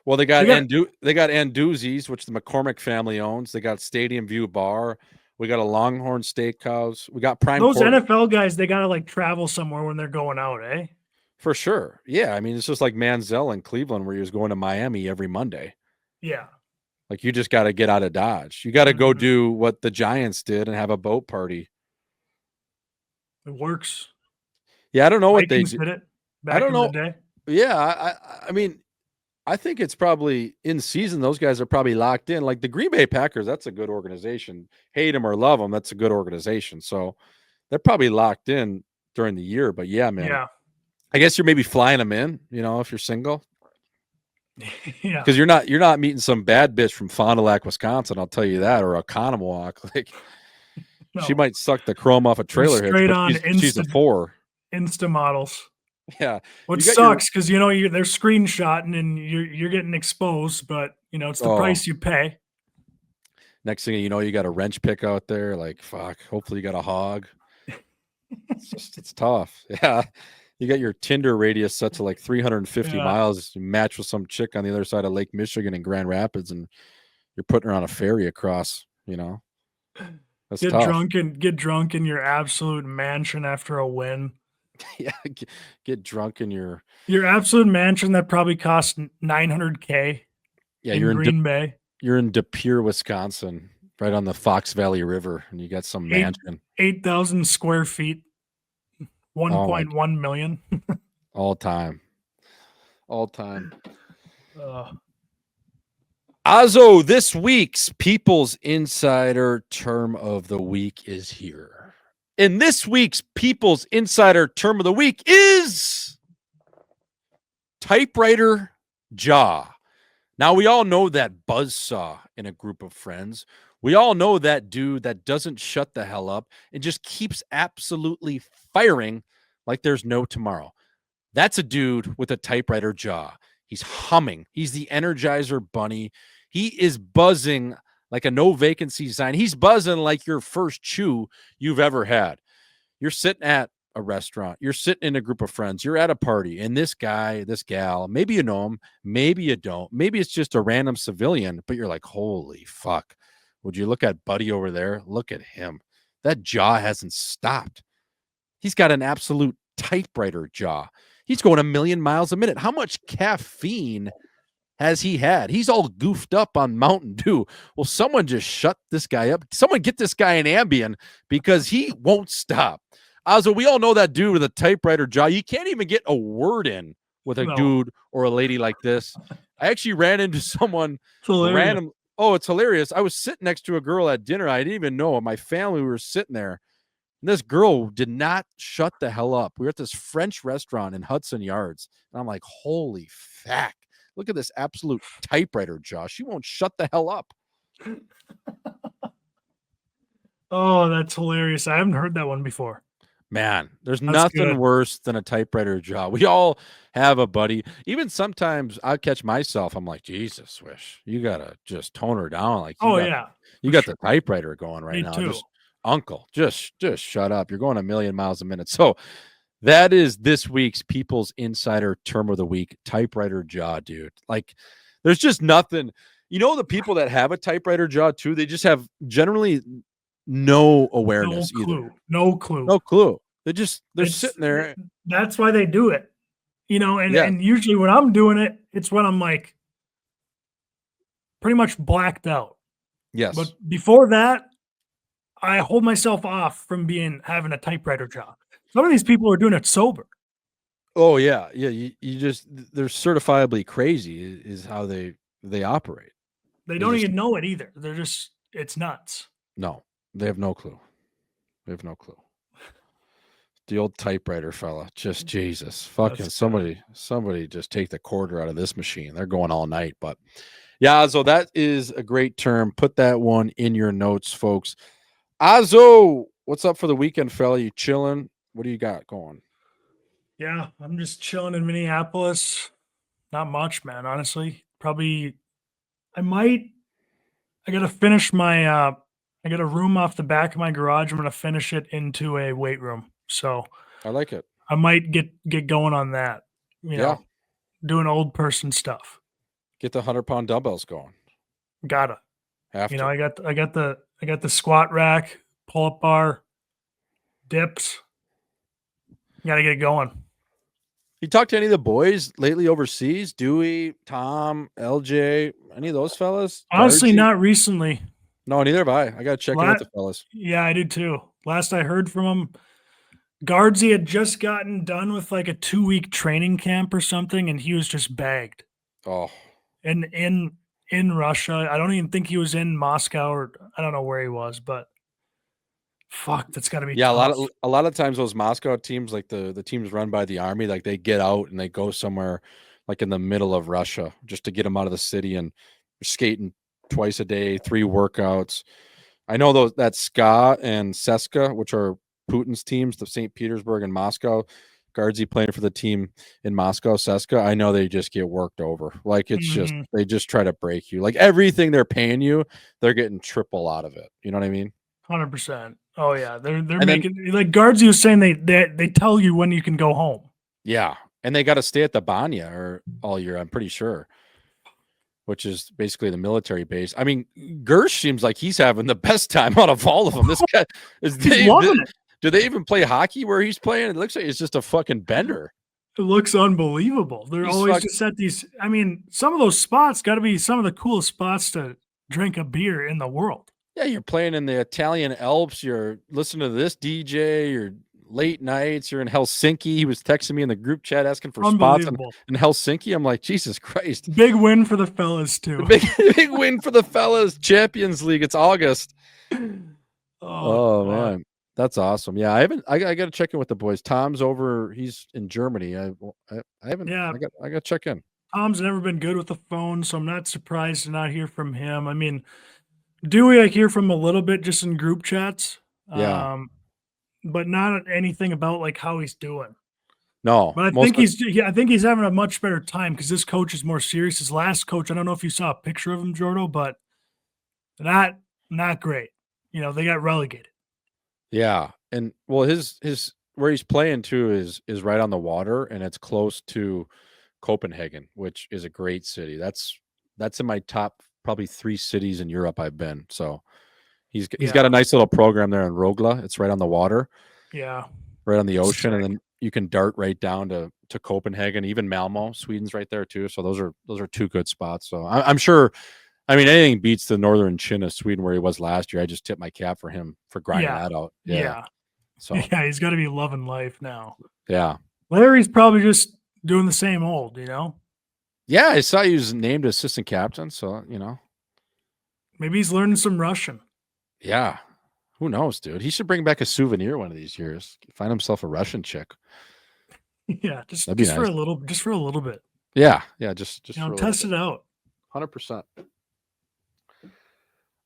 Well, they got Anduzzi's, which the McCormick family owns. They got Stadium View Bar. We got a Longhorn Steakhouse. We got Prime Those Quarter. NFL guys, they gotta like travel somewhere when they're going out, eh? For sure. Yeah. I mean, it's just like Manziel in Cleveland where he was going to Miami every Monday. Yeah. Like you just got to get out of Dodge. You got to go do what the Giants did and have a boat party. It works. Yeah, I don't know Vikings what they do. did it back I don't in know. the day. Yeah, I mean, I think it's probably in season. Those guys are probably locked in. Like the Green Bay Packers, that's a good organization. Hate them or love them, that's a good organization. So they're probably locked in during the year. But yeah, man. Yeah. I guess you're maybe flying them in, if you're single. Yeah. Because you're not meeting some bad bitch from Fond du Lac, Wisconsin, I'll tell you that, or a Conomowoc. Like she might suck the chrome off a trailer hitch, but she's a 4. Insta models. Yeah. Which sucks because they're screenshotting and you're getting exposed, but it's the price you pay. Next thing you know, you got a wrench pick out there. Like, fuck. Hopefully you got a hog. It's tough. Yeah. You got your Tinder radius set to like 350 miles. You match with some chick on the other side of Lake Michigan in Grand Rapids, and you're putting her on a ferry across. That's tough. Get drunk in your absolute mansion after a win. Yeah, get drunk in your absolute mansion that probably cost $900K. Yeah, in Green Bay. You're in De Pere, Wisconsin, right on the Fox Valley River, and you got some mansion. 8,000 square feet. 1.1 million. All time. Auzzo, this week's People's Insider Term of the Week is here. And this week's People's Insider Term of the Week is typewriter jaw. Now, we all know that buzzsaw in a group of friends. We all know that dude that doesn't shut the hell up and just keeps absolutely firing like there's no tomorrow. That's a dude with a typewriter jaw. He's humming. He's the Energizer Bunny. He is buzzing like a no vacancy sign. He's buzzing like your first chew you've ever had. You're sitting at a restaurant. You're sitting in a group of friends. You're at a party, and this guy, this gal, maybe you know him, maybe you don't. Maybe it's just a random civilian, but you're like, holy fuck. Would you look at Buddy over there? Look at him. That jaw hasn't stopped. He's got an absolute typewriter jaw. He's going 1,000,000 miles a minute. How much caffeine has he had? He's all goofed up on Mountain Dew. Well, someone just shut this guy up. Someone get this guy an Ambien because he won't stop. Auzzo, we all know that dude with a typewriter jaw. You can't even get a word in with a dude or a lady like this. I actually ran into someone random. Oh, it's hilarious. I was sitting next to a girl at dinner. I didn't even know. My family, we were sitting there. And this girl did not shut the hell up. We were at this French restaurant in Hudson Yards. And I'm like, holy fuck. Look at this absolute typewriter jaw. She won't shut the hell up. Oh, that's hilarious. I haven't heard that one before. Man, there's nothing worse than a typewriter jaw. We all have a buddy. Even sometimes I catch myself. I'm like, Jesus, Swish, you got to just tone her down. Like, you got the typewriter going right now. Too. Uncle, just shut up. You're going 1,000,000 miles a minute. So that is this week's People's Insider Term of the Week, typewriter jaw, dude. Like, there's just nothing. The people that have a typewriter jaw too, they just have generally no awareness either. No clue. They're sitting there. That's why they do it. And usually when I'm doing it, it's when I'm like pretty much blacked out. Yes. But before that, I hold myself off from having a typewriter jaw. Some of these people are doing it sober. Oh yeah. Yeah. They're certifiably crazy is how they operate. They don't even know it either. They're just, it's nuts. No, they have no clue. The old typewriter fella, just Jesus, fucking somebody just take the quarter out of this machine. They're going all night, but yeah, so that is a great term. Put that one in your notes, folks. Auzzo, what's up for the weekend, fella? You chilling? What do you got going? Yeah, I'm just chilling in Minneapolis. Not much, man, honestly. Probably, I got to finish I got a room off the back of my garage. I'm going to finish it into a weight room. So I like it. I might get going on that, doing old person stuff. Get the 100-pound dumbbells going. Gotta. Have You to. know, I got the squat rack, pull up bar, dips. Gotta get it going. You talked to any of the boys lately overseas? Dewey, Tom, LJ, any of those fellas? Honestly, Guardsy? not recently. No, neither have I. I got to check in with the fellas. Yeah, I did too. Last I heard from him, Guardsy had just gotten done with like a 2-week training camp or something, and he was just bagged. Oh, And in Russia, I don't even think he was in Moscow, or I don't know where he was, but fuck, that's got to be tough. a lot of times those Moscow teams, like the teams run by the army, like they get out and they go somewhere like in the middle of Russia just to get them out of the city, and they're skating twice a day, 3 workouts. I know that SKA and CSKA, which are Putin's teams, the St. Petersburg and Moscow. Guardsy playing for the team in Moscow, CSKA. I know they just get worked over. Like it's just they just try to break you. Like everything they're paying you, they're getting triple out of it. You know what I mean? 100%. Oh yeah, they're making like Guardsy was saying they tell you when you can go home. Yeah, and they got to stay at the Banya or all year. I'm pretty sure, which is basically the military base. I mean, Gersh seems like he's having the best time out of all of them. This guy is loving it. Do they even play hockey where he's playing? It looks like it's just a fucking bender. It looks unbelievable. They're always just at these. I mean, some of those spots got to be some of the coolest spots to drink a beer in the world. Yeah, you're playing in the Italian Alps. You're listening to this DJ. You're late nights. You're in Helsinki. He was texting me in the group chat asking for spots in Helsinki. I'm like, Jesus Christ. Big win for the fellas, too. Big win for the fellas. Champions League. It's August. Oh man. That's awesome. Yeah, I got to check in with the boys. Tom's over. He's in Germany. I haven't. Yeah, I got to check in. Tom's never been good with the phone, so I'm not surprised to not hear from him. I mean, Dewey, I hear from a little bit just in group chats. Yeah. But not anything about like how he's doing. No, but I think he's having a much better time because this coach is more serious. His last coach, I don't know if you saw a picture of him, Jordo, but not great. You know, they got relegated. Yeah, and well, his where he's playing too is right on the water, and it's close to Copenhagen, which is a great city. That's in my top probably 3 cities in Europe I've been. So he's got a nice little program there in Rogla. It's right on the water. Yeah, right on the ocean, and then you can dart right down to Copenhagen. Even Malmo, Sweden's right there too. So those are 2 good spots. So I'm sure. I mean, anything beats the northern chin of Sweden where he was last year. I just tip my cap for him for grinding that out. Yeah. So yeah, he's got to be loving life now. Yeah. Larry's probably just doing the same old, you know? Yeah, I saw he was named assistant captain. So, you know. Maybe he's learning some Russian. Yeah. Who knows, dude? He should bring back a souvenir one of these years. Find himself a Russian chick. Yeah, just nice. for a little bit. Yeah. Yeah. Just test it out. 100%.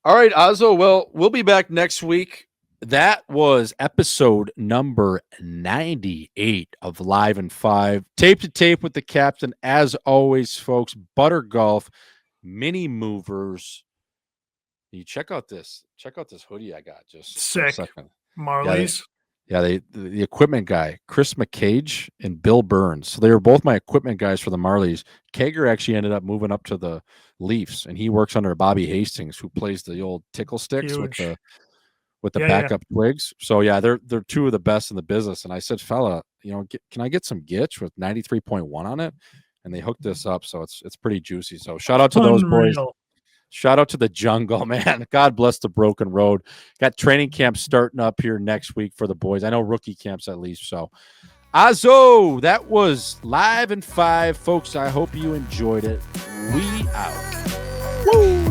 All right, Auzzo. Well, we'll be back next week. That was episode number 98 of Live in 5. Tape to tape with the captain. As always, folks, Butter Golf, Mini Movers. You check out this hoodie I got. Just sick. Marley's. Yeah, the equipment guy, Chris McCage and Bill Burns. So they were both my equipment guys for the Marlies. Kager actually ended up moving up to the Leafs, and he works under Bobby Hastings, who plays the old tickle sticks with the backup twigs. So yeah, they're 2 of the best in the business. And I said, fella, you know, can I get some Gitch with 93.1 on it? And they hooked this up, so it's pretty juicy. So shout out to those boys. Shout out to the jungle, man. God bless the broken road. Got training camp starting up here next week for the boys. I know rookie camps at least. So, Auzzo, that was Live in 5. Folks, I hope you enjoyed it. We out. Woo!